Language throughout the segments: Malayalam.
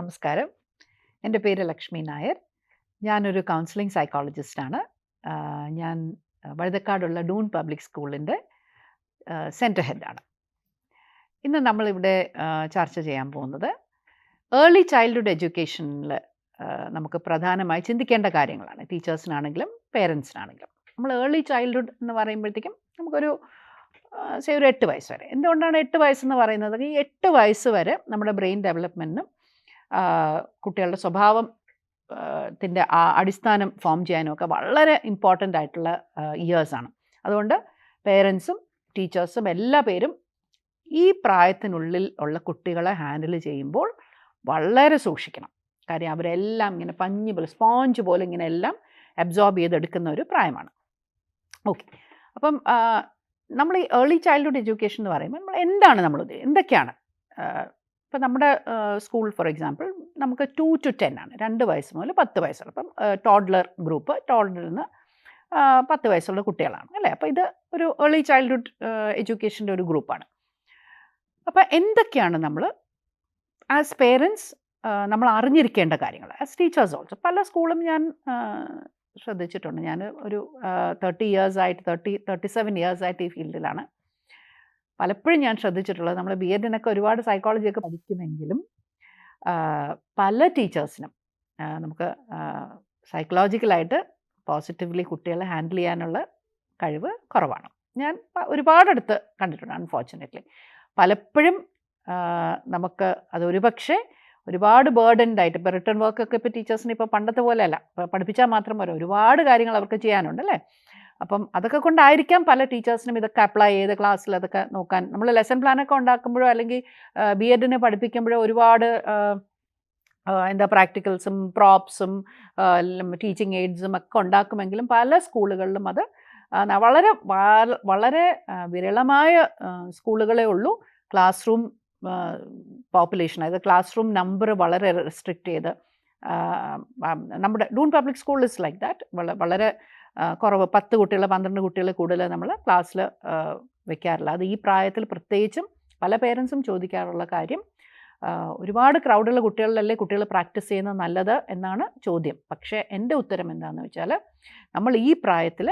നമസ്കാരം. എൻ്റെ പേര് ലക്ഷ്മി നായർ. ഞാനൊരു കൗൺസിലിംഗ് സൈക്കോളജിസ്റ്റാണ്. ഞാൻ വഴുതക്കാടുള്ള ഡൂൺ പബ്ലിക് സ്കൂളിൻ്റെ സെൻറ്റർ ഹെഡാണ്. ഇന്ന് നമ്മളിവിടെ ചർച്ച ചെയ്യാൻ പോകുന്നത് ഏർലി ചൈൽഡ്ഹുഡ് എഡ്യൂക്കേഷനിൽ നമുക്ക് പ്രധാനമായി ചിന്തിക്കേണ്ട കാര്യങ്ങളാണ്. ടീച്ചേഴ്സിനാണെങ്കിലും പേരൻസിനാണെങ്കിലും. നമ്മൾ ഏർലി ചൈൽഡ്ഹുഡ് എന്ന് പറയുമ്പോഴത്തേക്കും നമുക്കൊരു ഒരു 8 വയസ്സ് വരെ. എന്തുകൊണ്ടാണ് 8 വയസ്സെന്ന് പറയുന്നത്? ഈ 8 വയസ്സ് വരെ നമ്മുടെ ബ്രെയിൻ ഡെവലപ്മെൻറ്റിനും കുട്ടികളുടെ സ്വഭാവം ത്തിൻ്റെ അടിസ്ഥാനം ഫോം ചെയ്യാനും ഒക്കെ വളരെ ഇമ്പോർട്ടൻ്റ് ആയിട്ടുള്ള ഇയേഴ്സാണ്. അതുകൊണ്ട് പേരൻസും ടീച്ചേഴ്സും എല്ലാ പേരും ഈ പ്രായത്തിനുള്ളിൽ ഉള്ള കുട്ടികളെ ഹാൻഡിൽ ചെയ്യുമ്പോൾ വളരെ സൂക്ഷിക്കണം. കാര്യം അവരെല്ലാം ഇങ്ങനെ പഞ്ഞി പോലെ സ്പോഞ്ച് പോലെ ഇങ്ങനെ എല്ലാം അബ്സോർബ് ചെയ്തെടുക്കുന്ന ഒരു പ്രായമാണ്. ഓക്കെ, അപ്പം നമ്മൾ ഈ ഏർലി ചൈൽഡ്ഹുഡ് എഡ്യൂക്കേഷൻ എന്ന് പറയുമ്പോൾ നമ്മൾ എന്തൊക്കെയാണ് ഇപ്പം നമ്മുടെ സ്കൂൾ ഫോർ എക്സാമ്പിൾ നമുക്ക് 2 to 10 ആണ്. 2 വയസ്സ് മുതൽ 10 വയസ്സുള്ള അപ്പം ടോഡ്ലർ ഗ്രൂപ്പ്, ടോഡ്ലറിൽ നിന്ന് 10 വയസ്സുള്ള കുട്ടികളാണ് അല്ലേ. അപ്പോൾ ഇത് ഒരു ഏർലി ചൈൽഡ്ഹുഡ് എഡ്യൂക്കേഷൻ്റെ ഒരു ഗ്രൂപ്പാണ്. അപ്പോൾ എന്തൊക്കെയാണ് നമ്മൾ ആസ് പേരൻസ് നമ്മൾ അറിഞ്ഞിരിക്കേണ്ട കാര്യങ്ങൾ, ആസ് ടീച്ചേഴ്സ് ഓൾസോ. പല സ്കൂളും ഞാൻ ശ്രദ്ധിച്ചിട്ടുണ്ട്. ഞാൻ ഒരു 37 ഇയേഴ്സായിട്ട് ഈ ഫീൽഡിലാണ്. പലപ്പോഴും ഞാൻ ശ്രദ്ധിച്ചിട്ടുള്ളത്, നമ്മൾ ബി എഡിനൊക്കെ ഒരുപാട് സൈക്കോളജിയൊക്കെ പഠിക്കുമെങ്കിലും പല ടീച്ചേഴ്സിനും നമുക്ക് സൈക്കോളജിക്കലായിട്ട് പോസിറ്റീവ്ലി കുട്ടികളെ ഹാൻഡിൽ ചെയ്യാനുള്ള കഴിവ് കുറവാണ്. ഞാൻ ഒരുപാടടുത്ത് കണ്ടിട്ടുണ്ട്. അൺഫോർച്ചുനേറ്റ്ലി പലപ്പോഴും നമുക്ക് അതൊരു പക്ഷേ ഒരുപാട് ബേർഡൻഡ് ആയിട്ട്, ഇപ്പോൾ റിട്ടേൺ വർക്കൊക്കെ ഇപ്പോൾ ടീച്ചേഴ്സിന് ഇപ്പോൾ പണ്ടത്തെ പോലെയല്ല, പഠിപ്പിച്ചാൽ മാത്രം പോരാ, ഒരുപാട് കാര്യങ്ങൾ അവർക്ക് ചെയ്യാനുണ്ടല്ലേ. അപ്പം അതൊക്കെ കൊണ്ടായിരിക്കാം പല ടീച്ചേഴ്സിനും ഇതൊക്കെ അപ്ലൈ ചെയ്ത് ക്ലാസ്സിൽ അതൊക്കെ നോക്കാൻ. നമ്മൾ ലെസൺ പ്ലാനൊക്കെ ഉണ്ടാക്കുമ്പോഴോ അല്ലെങ്കിൽ ബി എഡിന് പഠിപ്പിക്കുമ്പോഴോ ഒരുപാട് പ്രാക്ടിക്കൽസും പ്രോപ്സും ടീച്ചിങ് എയ്ഡ്സും ഒക്കെ ഉണ്ടാക്കുമെങ്കിലും പല സ്കൂളുകളിലും അത് വളരെ വളരെ വിരളമായ സ്കൂളുകളേ ഉള്ളൂ ക്ലാസ് റൂം പോപ്പുലേഷൻ, അതായത് ക്ലാസ് റൂം നമ്പർ വളരെ റെസ്ട്രിക്റ്റ് ചെയ്ത്. നമ്മുടെ Doon public school is like that. വളരെ കുറവ്, 10 കുട്ടികൾ 12 കുട്ടികൾ കൂടുതൽ നമ്മൾ ക്ലാസ്സിൽ വെക്കാറില്ല. അത് ഈ പ്രായത്തിൽ പ്രത്യേകിച്ചും പല പേരൻസും ചോദിക്കാറുള്ള കാര്യം, ഒരുപാട് ക്രൗഡുള്ള കുട്ടികളിലല്ലേ കുട്ടികൾ പ്രാക്ടീസ് ചെയ്യുന്നത് നല്ലത് എന്നാണ് ചോദ്യം. പക്ഷേ എൻ്റെ ഉത്തരം എന്താണെന്ന് വെച്ചാൽ, നമ്മൾ ഈ പ്രായത്തിൽ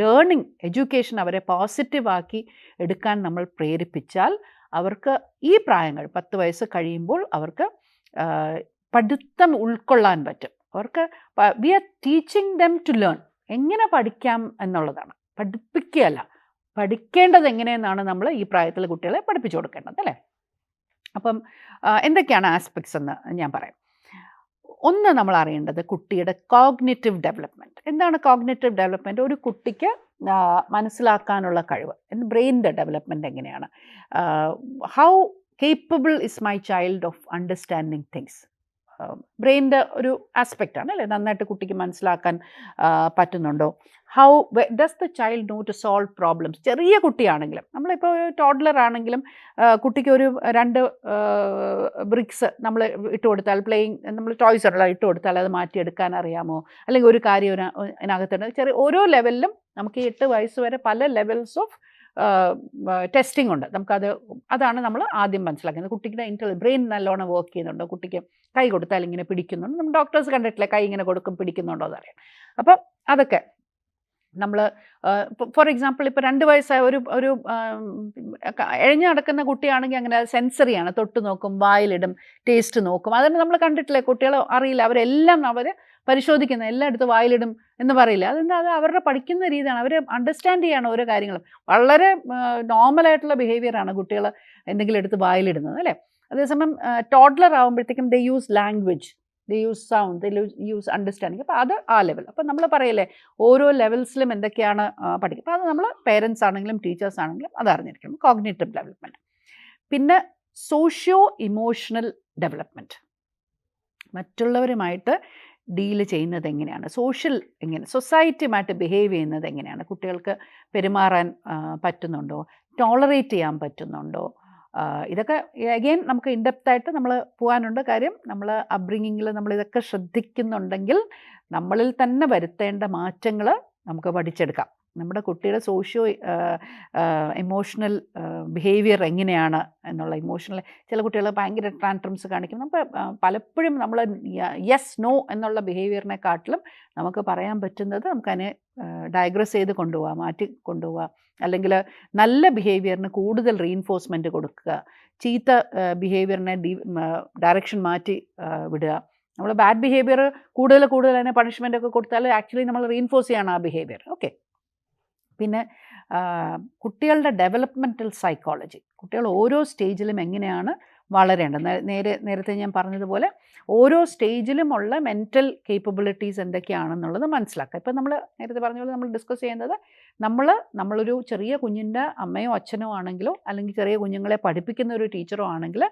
ലേണിംഗ് എഡ്യൂക്കേഷൻ അവരെ പോസിറ്റീവാക്കി എടുക്കാൻ നമ്മൾ പ്രേരിപ്പിച്ചാൽ അവർക്ക് ഈ പ്രായങ്ങൾ 10 വയസ്സ് കഴിയുമ്പോൾ അവർക്ക് പഠിത്തം ഉൾക്കൊള്ളാൻ പറ്റും. അവർക്ക് we are teaching them to learn. എങ്ങനെ പഠിക്കാം എന്നുള്ളതാണ്, പഠിപ്പിക്കുകയല്ല. പഠിക്കേണ്ടത് എങ്ങനെയെന്നാണ് നമ്മൾ ഈ പ്രായത്തിൽ കുട്ടികളെ പഠിപ്പിച്ചു കൊടുക്കേണ്ടത് അല്ലേ. അപ്പം എന്തൊക്കെയാണ് ആസ്പെക്ട്സ് എന്ന് ഞാൻ പറയാം. ഒന്ന്, നമ്മൾ അറിയേണ്ടത് കുട്ടിയുടെ കോഗ്നിറ്റീവ് ഡെവലപ്മെൻറ്റ്. എന്താണ് കോഗ്നിറ്റീവ് ഡെവലപ്മെൻറ്റ്? ഒരു കുട്ടിക്ക് മനസ്സിലാക്കാനുള്ള കഴിവ്, ബ്രെയിനിൻ്റെ ഡെവലപ്മെൻറ്റ് എങ്ങനെയാണ്. How capable is my child of understanding things. ബ്രെയിനിൻ്റെ ഒരു ആസ്പെക്റ്റാണ് അല്ലേ. നന്നായിട്ട് കുട്ടിക്ക് മനസ്സിലാക്കാൻ പറ്റുന്നുണ്ടോ? How does the child know to solve problems. ചെറിയ കുട്ടിയാണെങ്കിലും, നമ്മളിപ്പോൾ ഒരു ടോഡ്ലർ ആണെങ്കിലും കുട്ടിക്ക് ഒരു 2 ബ്രിക്സ് നമ്മൾ ഇട്ട് കൊടുത്താൽ, നമ്മൾ ടോയ്സ് ഉള്ള ഇട്ട് കൊടുത്താൽ അത് മാറ്റിയെടുക്കാൻ അറിയാമോ? അല്ലെങ്കിൽ ഒരു കാര്യം അതിനകത്തുണ്ട്. ചെറിയ ഓരോ ലെവലിലും നമുക്ക് 8 വയസ്സ് വരെ പല ലെവൽസ് ഓഫ് ടെസ്റ്റിംഗ് ഉണ്ട്. അതാണ് നമ്മൾ ആദ്യം മനസ്സിലാക്കുന്നത്. കുട്ടിയുടെ ബ്രെയിൻ നല്ലോണം വർക്ക് ചെയ്യുന്നുണ്ടോ, കുട്ടിക്ക് കൈ കൊടുത്താൽ ഇങ്ങനെ പിടിക്കുന്നുണ്ടോ. നമ്മൾ ഡോക്ടേഴ്സ് കണ്ടിട്ടില്ലേ, കൈ ഇങ്ങനെ കൊടുക്കും പിടിക്കുന്നുണ്ടോ എന്നറിയാം. അപ്പം അതൊക്കെ നമ്മൾ ഫോർ എക്സാമ്പിൾ ഇപ്പോൾ 2 വയസ്സായ ഒരു എഴഞ്ഞു നടക്കുന്ന കുട്ടിയാണെങ്കിൽ അങ്ങനെ സെൻസറിയാണ്. തൊട്ട് നോക്കും, വായിലിടും, ടേസ്റ്റ് നോക്കും. അതിന് നമ്മൾ കണ്ടിട്ടില്ലേ, കുട്ടികൾ അറിയില്ല, അവരെല്ലാം പരിശോധിക്കുന്ന എല്ലായിടത്തും വായിലിടും എന്ന് പറയില്ല. അത് അവരുടെ പഠിക്കുന്ന രീതിയാണ്. അവർ അണ്ടർസ്റ്റാൻഡ് ചെയ്യാണ് ഓരോ കാര്യങ്ങളും. വളരെ നോർമലായിട്ടുള്ള ബിഹേവിയറാണ് കുട്ടികൾ എന്തെങ്കിലും എടുത്ത് വായിലിടുന്നത് അല്ലേ. അതേസമയം ടോഡ്ലർ ആകുമ്പോഴത്തേക്കും ദേ യൂസ് ലാംഗ്വേജ്, ദേ യൂസ് സൗണ്ട്, ദേ യൂസ് അണ്ടർസ്റ്റാൻഡിങ്. അപ്പോൾ അത് ആ ലെവൽ. അപ്പോൾ നമ്മൾ പറയില്ലേ ഓരോ ലെവൽസിലും എന്തൊക്കെയാണ് പഠിക്കുക. അപ്പോൾ അത് നമ്മൾ പേരൻസ് ആണെങ്കിലും ടീച്ചേഴ്സ് ആണെങ്കിലും അത് അറിഞ്ഞിരിക്കണം. Cognitive development. പിന്നെ സോഷ്യോ ഇമോഷണൽ ഡെവലപ്മെൻറ്റ്. മറ്റുള്ളവരുമായിട്ട് ഡീൽ ചെയ്യുന്നത് എങ്ങനെയാണ്, സൊസൈറ്റിയുമായിട്ട് ബിഹേവ് ചെയ്യുന്നത് എങ്ങനെയാണ്, കുട്ടികൾക്ക് പെരുമാറാൻ പറ്റുന്നുണ്ടോ, ടോളറേറ്റ് ചെയ്യാൻ പറ്റുന്നുണ്ടോ. ഇതൊക്കെ അഗെയിൻ നമുക്ക് ഇൻഡെപ്തായിട്ട് നമ്മൾ പോകാനുണ്ട്. കാര്യം നമ്മൾ അപ്ബ്രിങ്ങിങ്ങിൽ നമ്മളിതൊക്കെ ശ്രദ്ധിക്കുന്നുണ്ടെങ്കിൽ നമ്മളിൽ തന്നെ വരുത്തേണ്ട മാറ്റങ്ങൾ നമുക്ക് പഠിച്ചെടുക്കാം. നമ്മുടെ കുട്ടിയുടെ സോഷ്യോ എമോഷണൽ ബിഹേവിയർ എങ്ങനെയാണ് എന്നുള്ള ഇമോഷണൽ. ചില കുട്ടികൾ ഭയങ്കര ടാൻട്രംസ് കാണിക്കും. നമുക്ക് പലപ്പോഴും നമ്മൾ യെസ് നോ എന്നുള്ള ബിഹേവിയറിനെക്കാട്ടിലും നമുക്ക് പറയാൻ പറ്റുന്നത് നമുക്കതിനെ ഡയഗ്രസ് ചെയ്ത് കൊണ്ടുപോവുക, മാറ്റി കൊണ്ടുപോവുക, അല്ലെങ്കിൽ നല്ല ബിഹേവിയറിന് കൂടുതൽ റീഇൻഫോഴ്സ്മെൻറ്റ് കൊടുക്കുക, ചീത്ത ബിഹേവിയറിനെ ഡയറക്ഷൻ മാറ്റി വിടുക. നമ്മൾ ബാഡ് ബിഹേവിയർ കൂടുതൽ അതിനെ പണിഷ്മെൻ്റ് ഒക്കെ കൊടുത്താൽ ആക്ച്വലി നമ്മൾ റീഇൻഫോഴ്സ് ചെയ്യണം ആ ബിഹേവിയർ. ഓക്കെ. പിന്നെ കുട്ടികളുടെ ഡെവലപ്മെൻറ്റൽ സൈക്കോളജി, കുട്ടികൾ ഓരോ സ്റ്റേജിലും എങ്ങനെയാണ് വളരേണ്ടത്. നേരത്തെ ഞാൻ പറഞ്ഞതുപോലെ ഓരോ സ്റ്റേജിലുമുള്ള മെൻറ്റൽ കേപ്പബിലിറ്റീസ് എന്തൊക്കെയാണെന്നുള്ളത് മനസ്സിലാക്കുക. ഇപ്പം നമ്മൾ നേരത്തെ പറഞ്ഞ പോലെ നമ്മൾ ഡിസ്കസ് ചെയ്യുന്നത് നമ്മളൊരു ചെറിയ കുഞ്ഞിൻ്റെ അമ്മയോ അച്ഛനോ ആണെങ്കിലോ അല്ലെങ്കിൽ ചെറിയ കുഞ്ഞുങ്ങളെ പഠിപ്പിക്കുന്ന ഒരു ടീച്ചറോ ആണെങ്കിൽ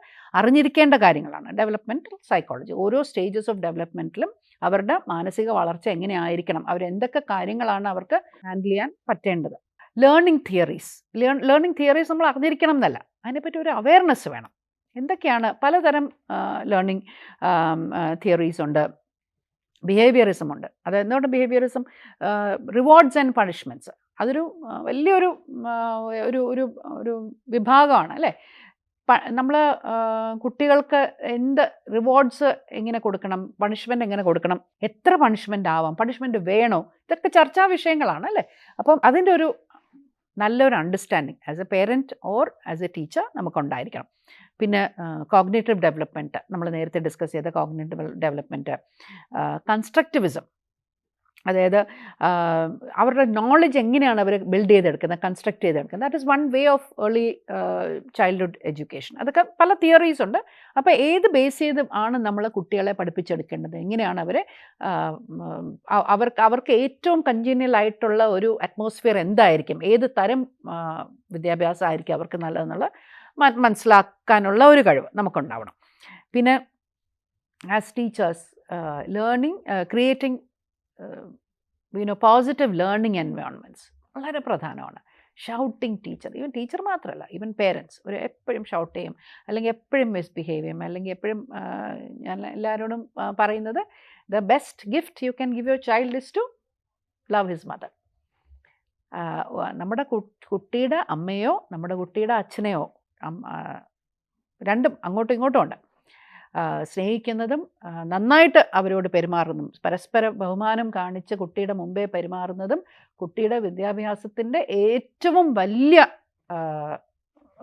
അറിഞ്ഞിരിക്കേണ്ട കാര്യങ്ങളാണ് ഡെവലപ്മെൻറ്റൽ സൈക്കോളജി. ഓരോ സ്റ്റേജസ് ഓഫ് ഡെവലപ്മെൻറ്റിലും അവരുടെ മാനസിക വളർച്ച എങ്ങനെയായിരിക്കണം, അവരെന്തൊക്കെ കാര്യങ്ങളാണ് അവർക്ക് ഹാൻഡിൽ ചെയ്യാൻ പറ്റേണ്ടത്. ലേണിംഗ് തിയറീസ് നമ്മൾ അറിഞ്ഞിരിക്കണം എന്നല്ല, അതിനെപ്പറ്റി ഒരു അവയർനെസ് വേണം. എന്തൊക്കെയാണ് പലതരം ലേണിംഗ് തിയറീസ് ഉണ്ട്. ബിഹേവിയറിസം ഉണ്ട്. അത് എന്തുകൊണ്ട് ബിഹേവിയറിസം, റിവാർഡ്സ് ആൻഡ് പണിഷ്മെൻറ്റ്സ്, അതൊരു വലിയൊരു ഒരു വിഭാഗമാണ് അല്ലേ. നമ്മൾ കുട്ടികൾക്ക് എന്ത് റിവാർഡ്സ് എങ്ങനെ കൊടുക്കണം, പണിഷ്മെൻ്റ് എങ്ങനെ കൊടുക്കണം, എത്ര പണിഷ്മെൻ്റ് ആവാം, പണിഷ്മെൻറ്റ് വേണോ, ഇതൊക്കെ ചർച്ചാ വിഷയങ്ങളാണ് അല്ലേ. അപ്പം അതിൻ്റെ ഒരു നല്ലൊരു understanding as a parent or as a teacher നമുക്കുണ്ടായിരിക്കണം. പിന്നെ കോഗ്നേറ്റീവ് ഡെവലപ്മെൻറ്റ്, നമ്മൾ നേരത്തെ ഡിസ്കസ് ചെയ്ത കോഗ്നേറ്റീവ് ഡെവലപ്മെൻറ്റ്. കൺസ്ട്രക്റ്റിവിസം, അതായത് അവരുടെ നോളജ് എങ്ങനെയാണ് അവർ ബിൽഡ് ചെയ്തെടുക്കുന്നത്, കൺസ്ട്രക്ട് ചെയ്തെടുക്കുന്നത്. That is one way of early childhood education. അതൊക്കെ പല തിയറീസ് ഉണ്ട്. അപ്പോൾ ഏത് ബേസ് ചെയ്ത് ആണ് നമ്മൾ കുട്ടികളെ പഠിപ്പിച്ചെടുക്കേണ്ടത്, എങ്ങനെയാണ് അവരെ അവർക്ക് ഏറ്റവും കൺജീനിയൽ ആയിട്ടുള്ള ഒരു അറ്റ്മോസ്ഫിയർ എന്തായിരിക്കും, ഏത് തരം വിദ്യാഭ്യാസം ആയിരിക്കും അവർക്ക് നല്ലതെന്നുള്ള മനസ്സിലാക്കാനുള്ള ഒരു കഴിവ് നമുക്കുണ്ടാവണം. പിന്നെ as teachers creating positive learning environments വളരെ പ്രധാനമാണ്. ഷൗട്ടിങ് ടീച്ചർ, ഈവൻ ടീച്ചർ മാത്രമല്ല, ഈവൻ പേരൻസ് എപ്പോഴും ഷൗട്ട് ചെയ്യും, അല്ലെങ്കിൽ എപ്പോഴും മിസ്ബിഹേവ് ചെയ്യും, അല്ലെങ്കിൽ എപ്പോഴും ഞാൻ എല്ലാവരോടും പറയുന്നത് the best gift you can give your child is to love his mother. നമ്മുടെ കുട്ടിയുടെ അമ്മയോ നമ്മുടെ കുട്ടിയുടെ അച്ഛനെയോ രണ്ടും അങ്ങോട്ടും ഇങ്ങോട്ടും ഉണ്ട്. സ്നേഹിക്കുന്നതും നന്നായിട്ട് അവരോട് പെരുമാറുന്നതും പരസ്പര ബഹുമാനം കാണിച്ച് കുട്ടിയുടെ മുമ്പേ പെരുമാറുന്നതും കുട്ടിയുടെ വിദ്യാഭ്യാസത്തിൻ്റെ ഏറ്റവും വലിയ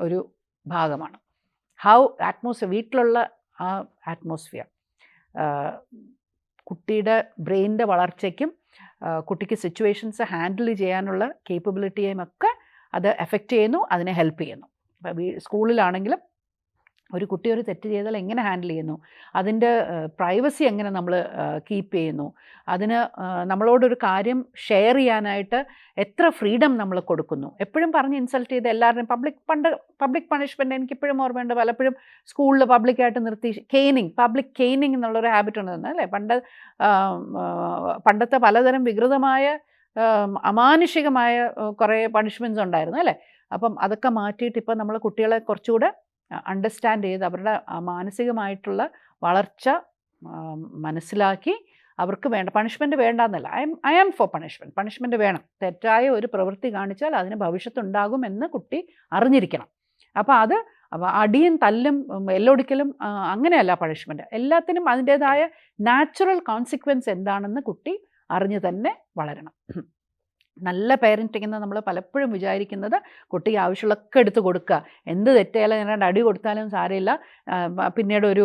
ഒരു ഭാഗമാണ്. വീട്ടിലുള്ള ആ അറ്റ്മോസ്ഫിയർ കുട്ടിയുടെ ബ്രെയിനിൻ്റെ വളർച്ചയ്ക്കും കുട്ടിക്ക് സിറ്റുവേഷൻസ് ഹാൻഡിൽ ചെയ്യാനുള്ള കേപ്പബിലിറ്റിയെയും ഒക്കെ അത് എഫക്റ്റ് ചെയ്യുന്നു, അതിനെ ഹെൽപ്പ് ചെയ്യുന്നു. ഇപ്പോൾ സ്കൂളിലാണെങ്കിലും ഒരു കുട്ടി ഒരു തെറ്റ് ചെയ്താൽ എങ്ങനെ ഹാൻഡിൽ ചെയ്യുന്നു, അതിൻ്റെ പ്രൈവസി എങ്ങനെ നമ്മൾ കീപ്പ് ചെയ്യുന്നു, അതിന് നമ്മളോടൊരു കാര്യം ഷെയർ ചെയ്യാനായിട്ട് എത്ര ഫ്രീഡം നമ്മൾ കൊടുക്കുന്നു. എപ്പോഴും പറഞ്ഞ് ഇൻസൾട്ട് ചെയ്ത് എല്ലാവരുടെയും പബ്ലിക് പണിഷ്മെൻറ്റ് എനിക്കിപ്പോഴും ഓർമ്മയുണ്ട്. പലപ്പോഴും സ്കൂളിൽ പബ്ലിക്കായിട്ട് നിർത്തി പബ്ലിക് കെയിനിങ് എന്നുള്ളൊരു ഹാബിറ്റ് ഉണ്ടെന്ന് അല്ലേ. പണ്ടത്തെ പലതരം വികൃതമായ അമാനുഷികമായ കുറേ പണിഷ്മെൻറ്റ്സ് ഉണ്ടായിരുന്നു അല്ലേ. അപ്പം അതൊക്കെ മാറ്റിയിട്ട് ഇപ്പം നമ്മൾ കുട്ടികളെ കുറച്ചുകൂടെ അണ്ടർസ്റ്റാൻഡ് ചെയ്ത് അവരുടെ മാനസികമായിട്ടുള്ള വളർച്ച മനസ്സിലാക്കി അവർക്ക് വേണ്ട പണിഷ്മെൻറ്റ് വേണ്ടെന്നല്ല. ഐ ആം ഫോർ പണിഷ്മെൻറ്റ് വേണം. തെറ്റായ ഒരു പ്രവൃത്തി കാണിച്ചാൽ അതിന് ഭവിഷ്യത്തുണ്ടാകുമെന്ന് കുട്ടി അറിഞ്ഞിരിക്കണം. അപ്പോൾ അടിയും തല്ലും എല്ലൊടിക്കലും അങ്ങനെയല്ല പണിഷ്മെൻറ്റ്. എല്ലാത്തിനും അതിൻ്റേതായ നാച്ചുറൽ കോൺസിക്വൻസ് എന്താണെന്ന് കുട്ടി അറിഞ്ഞു തന്നെ വളരണം. നല്ല പേരൻറ്റിംഗ് എന്ന് നമ്മൾ പലപ്പോഴും വിചാരിക്കുന്നത് കുട്ടിക്ക് ആവശ്യമുള്ളതൊക്കെ എടുത്ത് കൊടുക്കുക, എന്ത് തെറ്റായാലും ഞാൻ അടി കൊടുത്താലും സാരമില്ല, പിന്നീട് ഒരു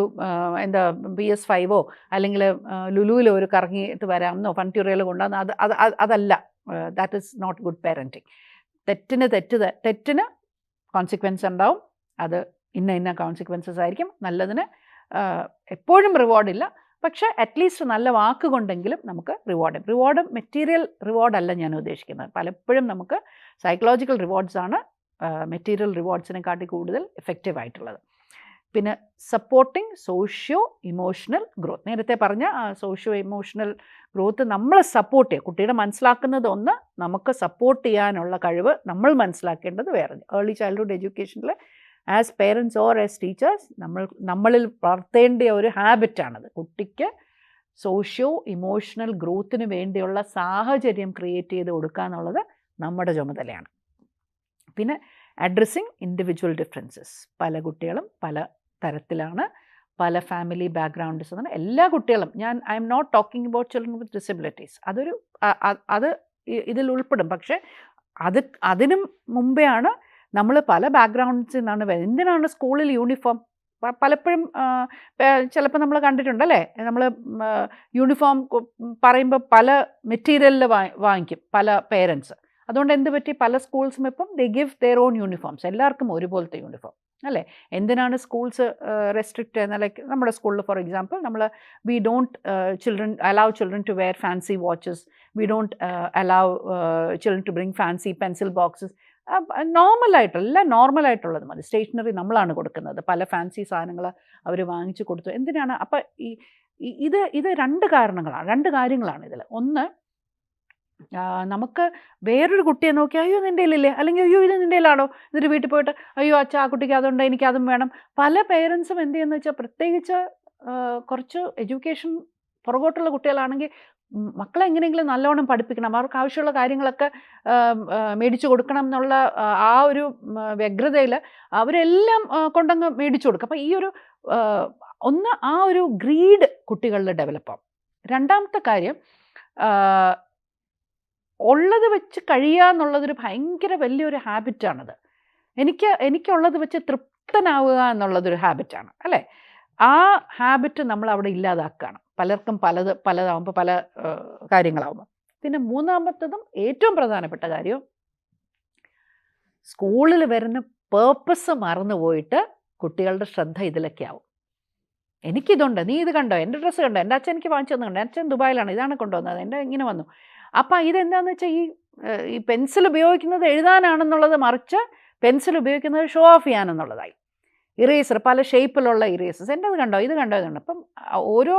PS5 അല്ലെങ്കിൽ ലുലുവിലോ ഒരു കറങ്ങിയിട്ട് വരാമെന്നോ ഫൺ ട്യൂറിയൽ കൊണ്ടുവന്ന് അതല്ല. That is not good parenting. തെറ്റിന് കോൺസിക്വൻസ് ഉണ്ടാവും. അത് ഇന്ന കോൺസിക്വൻസസ് ആയിരിക്കും. നല്ലതിന് എപ്പോഴും റിവാർഡില്ല, പക്ഷേ അറ്റ്ലീസ്റ്റ് നല്ല വാക്കുകൊണ്ടെങ്കിലും നമുക്ക് റിവാർഡ് മെറ്റീരിയൽ റിവാർഡല്ല ഞാൻ ഉദ്ദേശിക്കുന്നത്. പലപ്പോഴും നമുക്ക് സൈക്കോളജിക്കൽ റിവാർഡ്സാണ് മെറ്റീരിയൽ റിവാർഡ്സിനെക്കാട്ടി കൂടുതൽ എഫക്റ്റീവ് ആയിട്ടുള്ളത്. പിന്നെ സപ്പോർട്ടിങ് സോഷ്യോ ഇമോഷണൽ ഗ്രോത്ത്, നേരത്തെ പറഞ്ഞ സോഷ്യോ ഇമോഷണൽ ഗ്രോത്ത് നമ്മൾ സപ്പോർട്ട് ചെയ്യുക. കുട്ടിയുടെ മനസ്സിലാക്കുന്നത് ഒന്ന്, നമുക്ക് സപ്പോർട്ട് ചെയ്യാനുള്ള കഴിവ് നമ്മൾ മനസ്സിലാക്കേണ്ടത് വേറെ. ഏർലി ചൈൽഡ്ഹുഡ് എഡ്യൂക്കേഷനിൽ as parents or as teachers നമ്മളിൽ വളർത്തേണ്ട ഒരു ഹാബിറ്റാണത്. കുട്ടിക്ക് സോഷ്യോ ഇമോഷണൽ ഗ്രോത്തിന് വേണ്ടിയുള്ള സാഹചര്യം ക്രിയേറ്റ് ചെയ്ത് കൊടുക്കുക എന്നുള്ളത് നമ്മുടെ ചുമതലയാണ്. പിന്നെ അഡ്രസ്സിങ് ഇൻഡിവിജ്വൽ ഡിഫറൻസസ്. പല കുട്ടികളും പല തരത്തിലാണ്, പല ഫാമിലി ബാക്ക്ഗ്രൗണ്ട്സ് എന്ന്. എല്ലാ കുട്ടികളും, I'm not talking about children with disabilities, അത് ഇതിൽ ഉൾപ്പെടും. പക്ഷേ അതിനും മുമ്പെയാണ് നമ്മൾ പല ബാക്ക്ഗ്രൗണ്ട്സിൽ നിന്നാണ് വരുന്നത്. എന്തിനാണ് സ്കൂളിൽ യൂണിഫോം? പലപ്പോഴും ചിലപ്പോൾ നമ്മൾ കണ്ടിട്ടുണ്ടല്ലേ, നമ്മൾ യൂണിഫോം പറയുമ്പോൾ പല മെറ്റീരിയലിൽ വാങ്ങിക്കും പല പേരൻസ്. അതുകൊണ്ട് എന്ത് പറ്റി, പല സ്കൂൾസും ഇപ്പം ദേ ഗിവ് ദെയർ ഓൺ യൂണിഫോംസ്, എല്ലാവർക്കും ഒരുപോലത്തെ യൂണിഫോം അല്ലേ. എന്തിനാണ് സ്കൂൾസ് റെസ്ട്രിക്റ്റ് ചെയ്യുന്നത്? ലൈക്ക് നമ്മുടെ സ്കൂളിൽ for example we don't allow children to wear fancy watches, we don't allow children to bring fancy pencil boxes. എല്ലാം നോർമലായിട്ടുള്ളത് മതി. സ്റ്റേഷനറി നമ്മളാണ് കൊടുക്കുന്നത്, പല ഫാൻസി സാധനങ്ങൾ അവർ വാങ്ങിച്ചു കൊടുത്തു. എന്തിനാണ്? അപ്പം ഇത് രണ്ട് കാര്യങ്ങളാണ് ഇതിൽ. ഒന്ന്, നമുക്ക് വേറൊരു കുട്ടിയെ നോക്കി അയ്യോ നിൻ്റെ കയ്യിലില്ലേ, അല്ലെങ്കിൽ അയ്യോ ഇത് നിൻ്റെ കയ്യിലാണോ, എന്നിട്ട് വീട്ടിൽ പോയിട്ട് അയ്യോ അച്ഛാ ആ കുട്ടിക്ക് അതുണ്ട് എനിക്കതും വേണം. പല പേരൻസും എന്ത് ചെയ്യുന്നത് വെച്ചാൽ, പ്രത്യേകിച്ച് കുറച്ച് എഡ്യൂക്കേഷൻ പുറകോട്ടുള്ള കുട്ടികളാണെങ്കിൽ മക്കളെ എങ്ങനെയെങ്കിലും നല്ലോണം പഠിപ്പിക്കണം, അവർക്ക് ആവശ്യമുള്ള കാര്യങ്ങളൊക്കെ മേടിച്ചു കൊടുക്കണം എന്നുള്ള ആ ഒരു വ്യഗ്രതയിൽ അവരെല്ലാം കൊണ്ടങ്ങ് മേടിച്ചു കൊടുക്കും. അപ്പം ഈ ഒരു ഒന്ന് ആ ഒരു ഗ്രീഡ് കുട്ടികളിൽ ഡെവലപ്പാകും. രണ്ടാമത്തെ കാര്യം, ഉള്ളത് വെച്ച് കഴിയുക എന്നുള്ളതൊരു ഭയങ്കര വലിയൊരു ഹാബിറ്റാണത്. എനിക്കുള്ളത് വെച്ച് തൃപ്തനാവുക എന്നുള്ളതൊരു ഹാബിറ്റാണ് അല്ലേ. ആ ഹാബിറ്റ് നമ്മൾ അവിടെ ഇല്ലാതാക്കുകയാണ്. പലർക്കും പലതാവുമ്പോൾ പല കാര്യങ്ങളാവുമ്പോൾ. പിന്നെ മൂന്നാമത്തതും ഏറ്റവും പ്രധാനപ്പെട്ട കാര്യം, സ്കൂളിൽ വരുന്ന പേർപ്പസ് മറന്നു പോയിട്ട് കുട്ടികളുടെ ശ്രദ്ധ ഇതിലൊക്കെ ആവും. എനിക്കിതുണ്ട്, നീ ഇത് കണ്ടോ, എൻ്റെ ഡ്രസ്സ് കണ്ടോ, എൻ്റെ അച്ഛൻ എനിക്ക് വാങ്ങിച്ചു തന്നു, എൻ്റെ അച്ഛൻ ദുബായിലാണ്, ഇതാണ് കൊണ്ടുവന്നത്, എൻ്റെ ഇങ്ങനെ വന്നു. അപ്പം ഇതെന്താണെന്ന് വെച്ചാൽ ഈ പെൻസിൽ ഉപയോഗിക്കുന്നത് എഴുതാനാണെന്നുള്ളത് മറിച്ച് പെൻസിൽ ഉപയോഗിക്കുന്നത് ഷോ ഓഫ് ചെയ്യാനെന്നുള്ളതായി. ഇറേസർ, പല ഷേപ്പിലുള്ള ഇറേസേഴ്സ്, എൻ്റെ അത് കണ്ടോ, ഇത് കണ്ടോ. അപ്പം ഓരോ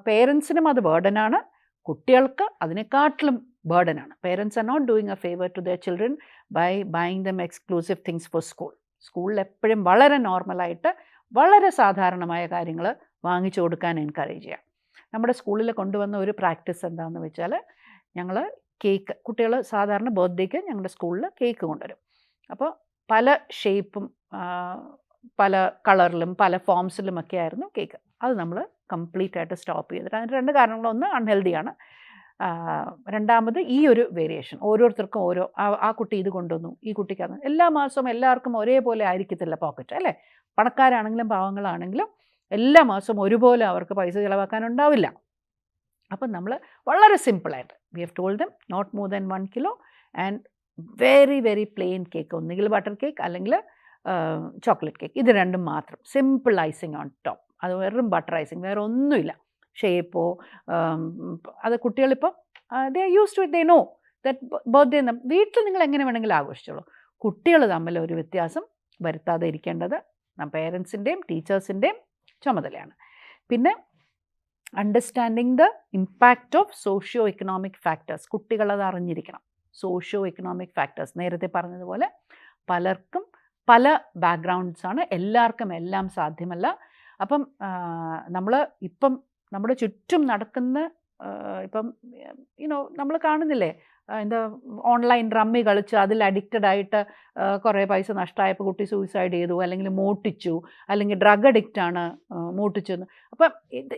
പേരൻസിനും അത് ബേർഡനാണ്, കുട്ടികൾക്ക് അതിനെക്കാട്ടിലും ബേർഡനാണ്. Parents are not doing a favour to their children by buying them exclusive things for school. സ്കൂളിൽ എപ്പോഴും വളരെ നോർമലായിട്ട് വളരെ സാധാരണമായ കാര്യങ്ങൾ വാങ്ങിച്ചു കൊടുക്കാൻ എൻകറേജ് ചെയ്യാം. നമ്മുടെ സ്കൂളിൽ കൊണ്ടുവന്ന ഒരു പ്രാക്ടീസ് എന്താണെന്ന് വെച്ചാൽ, ഞങ്ങൾ കേക്ക്, കുട്ടികൾ സാധാരണ ബർത്ത്ഡേക്ക് ഞങ്ങളുടെ സ്കൂളിൽ കേക്ക് കൊണ്ടുവരും. അപ്പോൾ പല ഷേപ്പും പല കളറിലും പല ഫോംസിലും ഒക്കെ ആയിരുന്നു കേക്ക്. അത് നമ്മൾ കംപ്ലീറ്റ് ആയിട്ട് സ്റ്റോപ്പ് ചെയ്തിട്ട്, അതിന് രണ്ട് കാരണങ്ങൾ. ഒന്ന്, അൺഹെൽത്തിയാണ്. രണ്ടാമത്, ഈ ഒരു വേരിയേഷൻ ഓരോരുത്തർക്കും ഓരോ, ആ കുട്ടി ഇത് കൊണ്ടുവന്നു, ഈ കുട്ടിക്ക് അത്. എല്ലാ മാസവും എല്ലാവർക്കും ഒരേപോലെ ആയിരിക്കത്തില്ല പോക്കറ്റ് അല്ലേ. പണക്കാരാണെങ്കിലും പാവങ്ങളാണെങ്കിലും എല്ലാ മാസവും ഒരുപോലെ അവർക്ക് പൈസ ചിലവാക്കാനുണ്ടാവില്ല. അപ്പം നമ്മൾ വളരെ സിമ്പിളായിട്ട് we have told them not more than 1 kilo and very very plain cake, ഒന്നുകിൽ ബട്ടർ കേക്ക് അല്ലെങ്കിൽ ചോക്ലേറ്റ് കേക്ക്, ഇത് രണ്ടും മാത്രം. സിമ്പിൾ ഐസിങ് ഓൺ ടോപ്പ്, അത് വെറും ബട്ടർ ഐസിങ്, വേറെ ഒന്നുമില്ല. ഷേപ്പോ അത് കുട്ടികളിപ്പം they are used to it, they know that birthday. വീട്ടിൽ നിങ്ങൾ എങ്ങനെ വേണമെങ്കിലും ആഘോഷിച്ചോളൂ. കുട്ടികൾ തമ്മിൽ ഒരു വ്യത്യാസം വരുത്താതെ ഇരിക്കേണ്ടത് പേരൻസിൻ്റെയും ടീച്ചേഴ്സിൻ്റെയും ചുമതലയാണ്. പിന്നെ understanding the impact of socio economic factors. കുട്ടികളത് അറിഞ്ഞിരിക്കണം. സോഷ്യോ എക്കണോമിക് ഫാക്ടേഴ്സ്, നേരത്തെ പറഞ്ഞതുപോലെ പലർക്കും പല ബാക്ക്ഗ്രൗണ്ട്സാണ്, എല്ലാവർക്കും എല്ലാം സാധ്യമല്ല. അപ്പം ഇപ്പം നമ്മുടെ ചുറ്റും നടക്കുന്ന ഇപ്പം നമ്മൾ കാണുന്നില്ലേ, എന്താ ഓൺലൈൻ റമ്മി കളിച്ച് അതിൽ അഡിക്റ്റഡ് ആയിട്ട് കുറേ പൈസ നഷ്ടമായപ്പോൾ കുട്ടി സൂയിസൈഡ് ചെയ്തു, അല്ലെങ്കിൽ മോട്ടിച്ചു, അല്ലെങ്കിൽ ഡ്രഗ് അഡിക്റ്റാണ് മോട്ടിച്ചെന്ന്. അപ്പം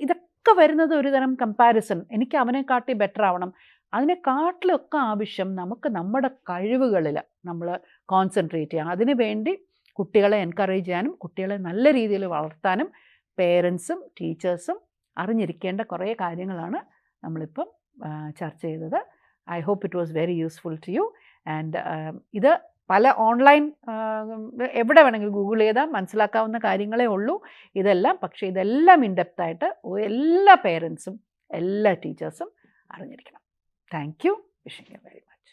ഇതൊക്കെ വരുന്നത് ഒരു തരം കമ്പാരിസൺ. എനിക്ക് അവനെക്കാട്ടി ബെറ്റർ ആവണം. അതിനെക്കാട്ടിലൊക്കെ ആവശ്യം നമുക്ക് നമ്മുടെ കഴിവുകളിൽ നമ്മൾ കോൺസെൻട്രേറ്റ് ചെയ്യാം. അതിനു വേണ്ടി കുട്ടികളെ എൻകറേജ് ചെയ്യാനും കുട്ടികളെ നല്ല രീതിയിൽ വളർത്താനും പേരൻസും ടീച്ചേഴ്സും അറിഞ്ഞിരിക്കേണ്ട കുറേ കാര്യങ്ങളാണ് നമ്മളിപ്പം ചർച്ച ചെയ്തത്. I hope it was very useful to you. And ഇത് പല ഓൺലൈൻ എവിടെ വേണമെങ്കിലും ഗൂഗിൾ ചെയ്താൽ മനസ്സിലാക്കാവുന്ന കാര്യങ്ങളേ ഉള്ളൂ ഇതെല്ലാം. പക്ഷേ ഇതെല്ലാം ഇൻഡെപ്തായിട്ട് എല്ലാ പേരൻസും എല്ലാ ടീച്ചേഴ്സും അറിഞ്ഞിരിക്കണം. Thank you. Wishing you very much.